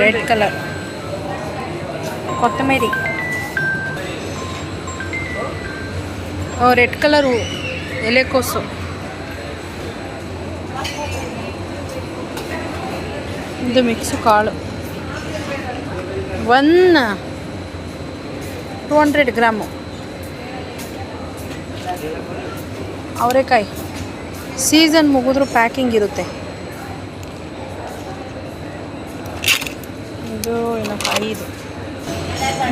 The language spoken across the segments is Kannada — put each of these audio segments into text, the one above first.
ರೆಡ್ ಕಲರ್ ಕೊತ್ತಂಬರಿ. ರೆಡ್ ಕಲರು ಎಲೆಕೋಸು. ಇದು ಮಿಕ್ಸು ಕಾಳು 200 ಗ್ರಾಮು. ಅವರೆಕಾಯಿ ಸೀಸನ್ ಮುಗಿದ್ರೂ ಪ್ಯಾಕಿಂಗ್ ಇರುತ್ತೆ. ಇದು ಏನೋ ಕಾಯಿ ಇದು,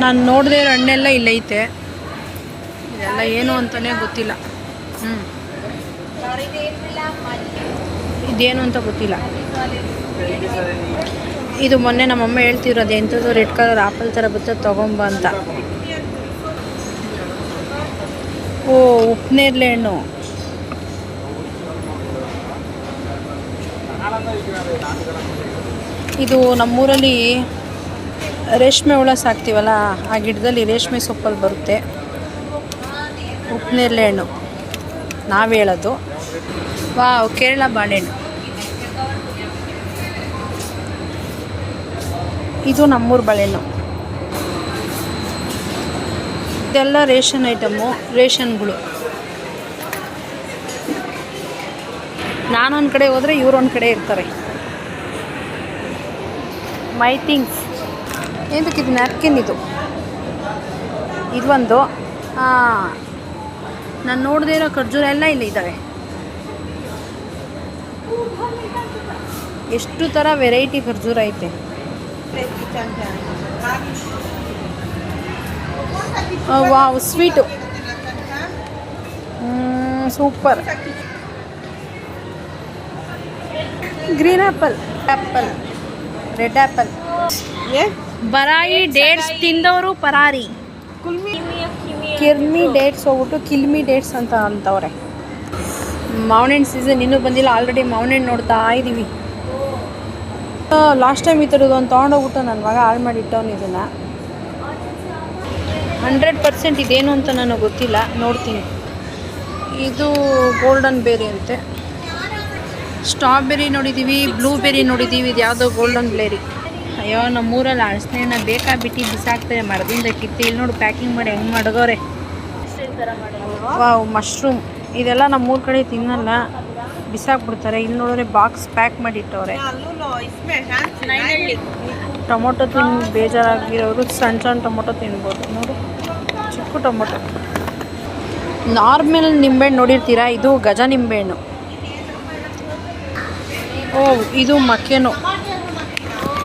ನಾನು ನೋಡಿದೆ ಹಣ್ಣೆಲ್ಲ ಇಲ್ಲೈತೆ. ಇದೆಲ್ಲ ಏನು ಅಂತಲೇ ಗೊತ್ತಿಲ್ಲ. ಇದೇನು ಅಂತ ಗೊತ್ತಿಲ್ಲ. ಇದು ಮೊನ್ನೆ ನಮ್ಮಮ್ಮ ಹೇಳ್ತಿರೋದು ಎಂಥದ್ದು ರೆಡ್ ಕಲರ್ ಆಪಲ್ ಥರ ಬರ್ತದೆ ತೊಗೊಂಬ ಅಂತ. ಉಪ್ಪನೇರಳೆ ಹಣ್ಣು. ಇದು ನಮ್ಮೂರಲ್ಲಿ ರೇಷ್ಮೆ ಹುಳ ಸಾಕ್ತೀವಲ್ಲ, ಆ ಗಿಡದಲ್ಲಿ ರೇಷ್ಮೆ ಸೊಪ್ಪಲ್ಲಿ ಬರುತ್ತೆ ಉಪ್ಪನೇರಳೆ ಹಣ್ಣು. ನಾವು ಹೇಳೋದು. ಕೇರಳ ಬಾಳೆಹಣ್ಣು. ಇದು ನಮ್ಮೂರು ಬಾಳೆಹಣ್ಣು. ಇದೆಲ್ಲ ರೇಷನ್ ಐಟಮ್ಮು, ರೇಷನ್ಗಳು. ನಾನೊಂದು ಕಡೆ ಹೋದರೆ ಇವರೊಂದು ಕಡೆ ಇರ್ತಾರೆ. My things. ಏನಕ್ಕಿದು ನ್ಯಾಪ್ಕಿನ್ ಇದು ಒಂದು. ನಾನು ನೋಡದೇ ಇರೋ ಖರ್ಜೂರ ಎಲ್ಲ ಇಲ್ಲಿ ಇದ್ದಾವೆ. ಎಷ್ಟು ಥರ ವೆರೈಟಿ ಖರ್ಜೂರ ಐತೆ. Wow, sweet super. Green apple, red apple. ಬರಾಯಿ ಡೇಟ್ಸ್ ತಿಂದವರು ಪರಾರಿ. ಕಿರ್ಮಿ ಡೇಟ್ಸ್ ಹೋಗ್ಬಿಟ್ಟು ಕಿಲ್ಮಿ ಡೇಟ್ಸ್ ಅಂತ ಅಂತವ್ರೆ. ಮಾವಿನಹಣ್ಣು ಸೀಸನ್ ಇನ್ನೂ ಬಂದಿಲ್ಲ, ಆಲ್ರೆಡಿ ಮಾವಿನಹಣ್ಣು ನೋಡ್ತಾ ಇದ್ದೀವಿ. ಲಾಸ್ಟ್ ಟೈಮ್ ಈ ಥರದ್ದು ಒಂದು ತೊಗೊಂಡೋಗ್ಬಿಟ್ಟು ನನ್ನ ಮಗ ಹಾಳು ಮಾಡಿಟ್ಟವನು. ಇದನ್ನು 100% ಇದೇನು ಅಂತ ನನಗೆ ಗೊತ್ತಿಲ್ಲ, ನೋಡ್ತೀನಿ. ಇದು ಗೋಲ್ಡನ್ ಬೇರಿ ಅಂತೆ. ಸ್ಟ್ರಾಬೆರಿ ನೋಡಿದ್ದೀವಿ, ಬ್ಲೂಬೆರಿ ನೋಡಿದ್ದೀವಿ. ಇದು ಯಾವುದೋ ಗೋಲ್ಡನ್ ಬೇರಿ. ಅಯ್ಯೋ, ನಮ್ಮೂರಲ್ಲಿ ಅಳಸನೆನ ಬೇಕಾಬಿಟ್ಟು ಬಿಸಾಕ್ತಾರೆ ಮರದಿಂದ ಕಿತ್ತು. ಇಲ್ಲಿ ನೋಡಿ ಪ್ಯಾಕಿಂಗ್ ಮಾಡಿ ಹೆಂಗೆ ಮಾಡಿದವ್ರೆ. Wow, mushroom. ಇದೆಲ್ಲ ನಮ್ಮೂರ ಕಡೆ ತಿನ್ನಲ್ಲ, ಬಿಸಾಕ್ಬಿಡ್ತಾರೆ. ಇಲ್ಲಿ ನೋಡಿದ್ರೆ ಬಾಕ್ಸ್ ಪ್ಯಾಕ್ ಮಾಡಿಟ್ಟವ್ರೆ. ಟೊಮೊಟೊ ತಿಂದು ಬೇಜಾರಾಗಿರೋರು ಸಣ್ಣ ಟೊಮೊಟೊ ತಿನ್ಬೋದು. ನೋಡು, ಚಿಕ್ಕ ಟೊಮೊಟೊ. ನಾರ್ಮಲ್ ನಿಂಬೆಹಣ್ಣು ನೋಡಿರ್ತೀರಾ, ಇದು ಗಜ ನಿಂಬೆಹಣ್ಣು. ಇದು ಮಕ್ಕೆನು.